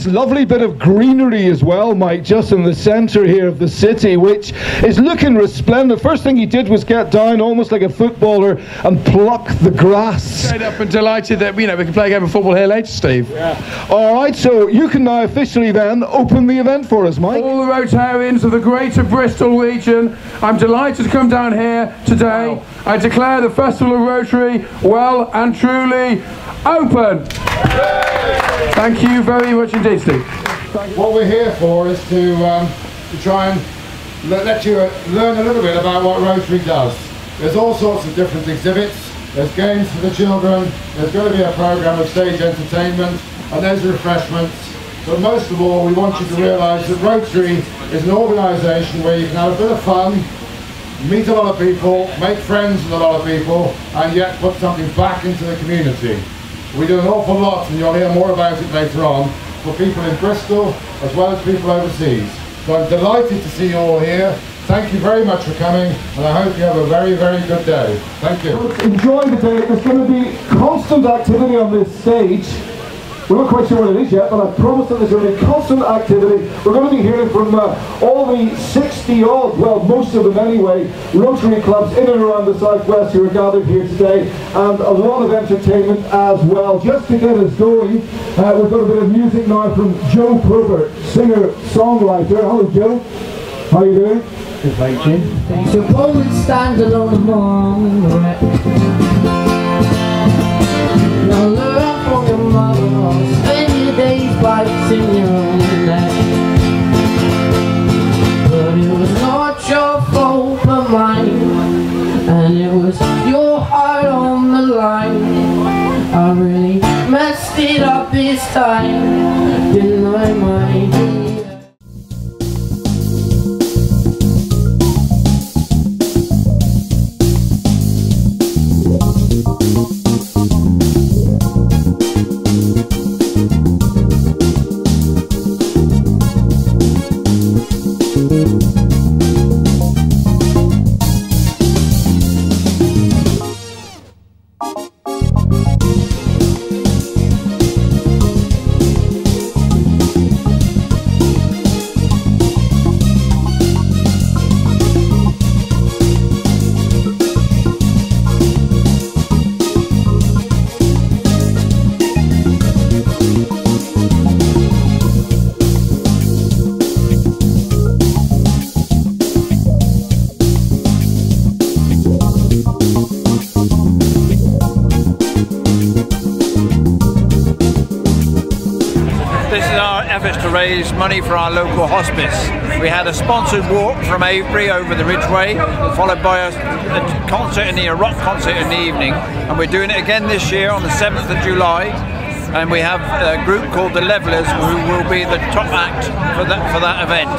this lovely bit of greenery as well, Mike, just in the centre here of the city, which is looking resplendent. First thing he did was get down almost like a footballer and pluck the grass. Straight up, and delighted that we can play a game of football here later, Steve. Yeah. All right, so you can now officially then open the event for us, Mike. All the Rotarians of the Greater Bristol region, I'm delighted to come down here today. Wow. I declare the Festival of Rotary well and truly open. Thank you very much indeed, Steve. What we're here for is to try and let you learn a little bit about what Rotary does. There's all sorts of different exhibits. There's games for the children. There's going to be a programme of stage entertainment, and there's refreshments. But most of all, we want you to realise that Rotary is an organisation where you can have a bit of fun, meet a lot of people, make friends with a lot of people, and yet put something back into the community. We do an awful lot, and you'll hear more about it later on, for people in Bristol as well as people overseas. So I'm delighted to see you all here. Thank you very much for coming, and I hope you have a very, very good day. Thank you. Enjoy the day. There's going to be constant activity on this stage. We're not quite sure what it is yet, but I promise that there's going to be constant activity. We're going to be hearing from all the 60-odd, well, most of them anyway, Rotary clubs in and around the Southwest who are gathered here today, and a lot of entertainment as well. Just to get us going, we've got a bit of music now from Joe Probert, singer-songwriter. Hello, Joe. How are you doing? Good, thank you. So Poland stand alone among the wreck. Now learn from your mother, spend your days biting your own neck. But it was not your fault but mine, and it was your heart on the line. I really messed it up this time, didn't I, my dear? To raise money for our local hospice. We had a sponsored walk from Avebury over the Ridgeway, followed by a concert a rock concert in the evening, and we're doing it again this year on the 7th of July, and we have a group called the Levellers who will be the top act for that event.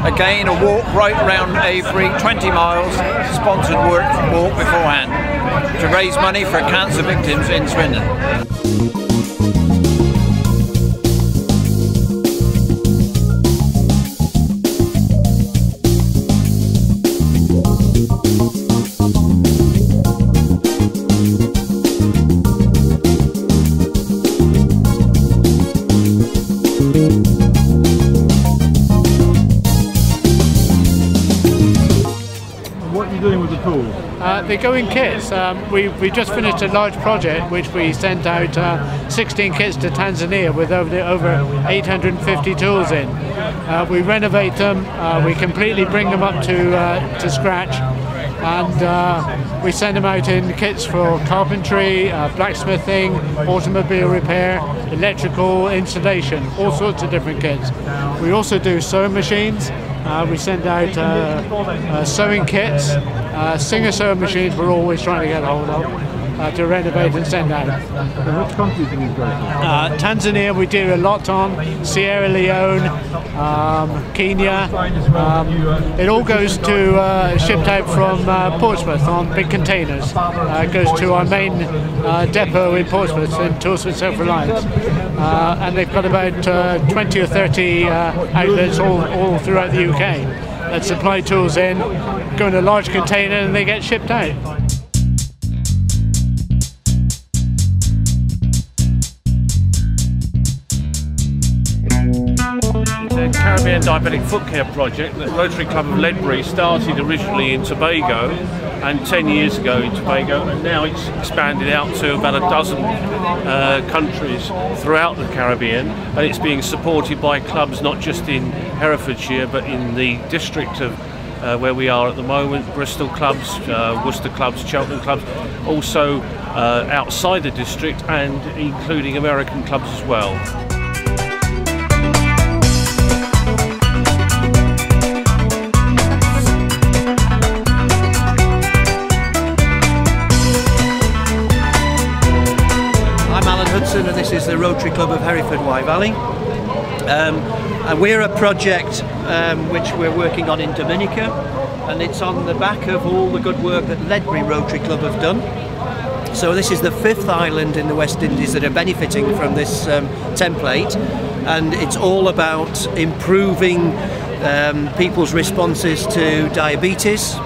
Again, a walk right around Avebury, 20 miles, sponsored walk beforehand, to raise money for cancer victims in Swindon. What are you doing with the tools? They go in kits. We just finished a large project which we sent out 16 kits to Tanzania with over 850 tools in. We renovate them, we completely bring them up to scratch, and we send them out in kits for carpentry, blacksmithing, automobile repair, electrical installation, all sorts of different kits. We also do sewing machines. We send out sewing kits, Singer sewing machines we're always trying to get hold of to renovate and send out. Which countries do you go to? Tanzania we do a lot on, Sierra Leone, Kenya. It all goes to shipped out from Portsmouth on big containers. It goes to our main depot in Portsmouth, in Portsmouth Self-Reliance. And they've got about 20 or 30 outlets all throughout the UK that supply tools in, go in a large container and they get shipped out. Caribbean Diabetic Foot Care project that Rotary Club of Ledbury started originally in Tobago and 10 years ago in Tobago, and now it's expanded out to about a dozen countries throughout the Caribbean, and it's being supported by clubs not just in Herefordshire but in the district of where we are at the moment, Bristol clubs, Worcester clubs, Cheltenham clubs, also outside the district and including American clubs as well. And this is the Rotary Club of Hereford Wye Valley, and we're a project which we're working on in Dominica, and it's on the back of all the good work that Ledbury Rotary Club have done. So this is the 5th island in the West Indies that are benefiting from this template, and it's all about improving people's responses to diabetes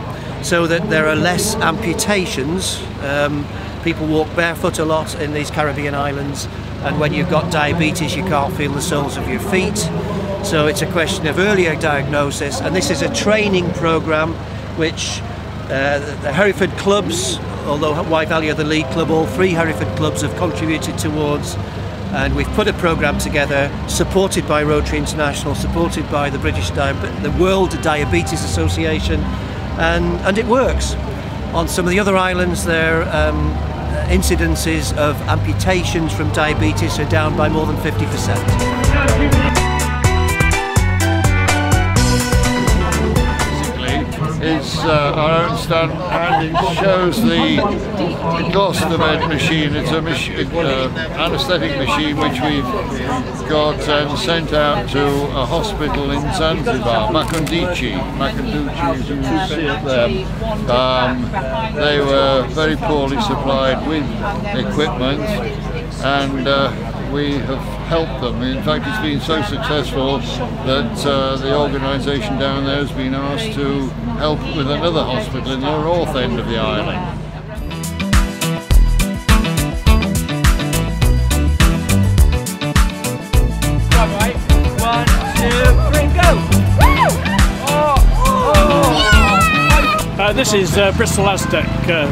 so that there are less amputations. People walk barefoot a lot in these Caribbean islands, and when you've got diabetes you can't feel the soles of your feet. So it's a question of earlier diagnosis, and this is a training programme which the Hereford clubs, although Wye Valley are the lead club, all 3 Hereford clubs have contributed towards, and we've put a programme together supported by Rotary International, supported by the World Diabetes Association, and it works. On some of the other islands there incidences of amputations from diabetes are down by more than 50%. It's our own stunt, and it shows the cost-of-bed machine. It's a anaesthetic machine which we've got and sent out to a hospital in Zanzibar, Makunduchi, as you can see it there. They were very poorly supplied with equipment, and we have helped them. In fact, it's been so successful that the organisation down there has been asked to help with another hospital in the north end of the island. Right, 1, 2, 3, go! This is Bristol Aztec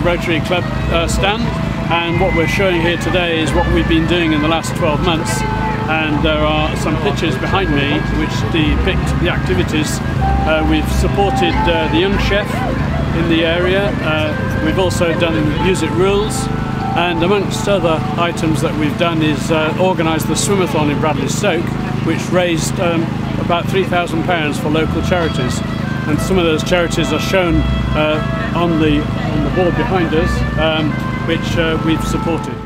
Rotary Club stand, and what we're showing here today is what we've been doing in the last 12 months, and there are some pictures behind me which depict the activities. We've supported the young chef in the area, we've also done music rules, and amongst other items that we've done is organised the swimathon in Bradley Stoke, which raised about £3,000 for local charities, and some of those charities are shown on the board behind us, which we've supported.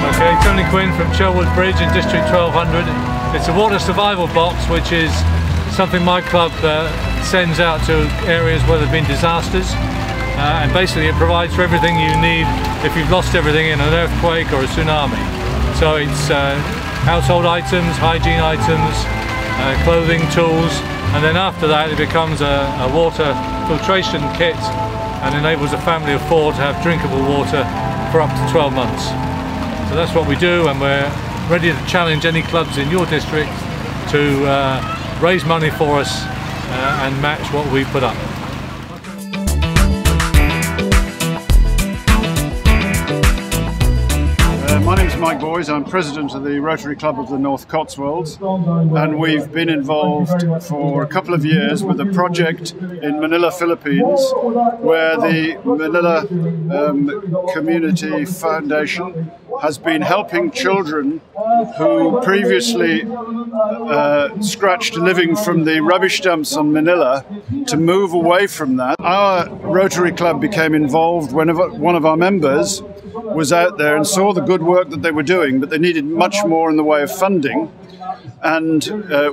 Okay, Tony Quinn from Chelwood Bridge in District 1200. It's a water survival box, which is something my club sends out to areas where there have been disasters, and basically it provides for everything you need if you've lost everything in an earthquake or a tsunami. So it's household items, hygiene items, clothing, tools, and then after that it becomes a water filtration kit and enables a family of 4 to have drinkable water for up to 12 months. So that's what we do, and we're ready to challenge any clubs in your district to raise money for us and match what we put up. My name's Mike Boys. I'm president of the Rotary Club of the North Cotswolds, and we've been involved for a couple of years with a project in Manila, Philippines, where the Manila Community Foundation has been helping children who previously scratched a living from the rubbish dumps on Manila to move away from that. Our Rotary Club became involved whenever one of our members was out there and saw the good work that they were doing, but they needed much more in the way of funding. And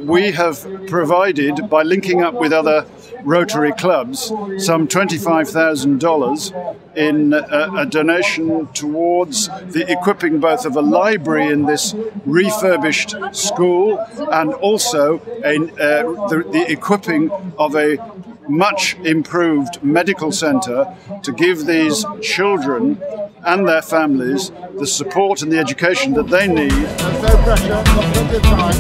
we have provided, by linking up with other Rotary clubs, some $25,000 in a donation towards the equipping both of a library in this refurbished school and also the equipping of a much improved medical centre to give these children and their families the support and the education that they need. There's no pressure, not a good time.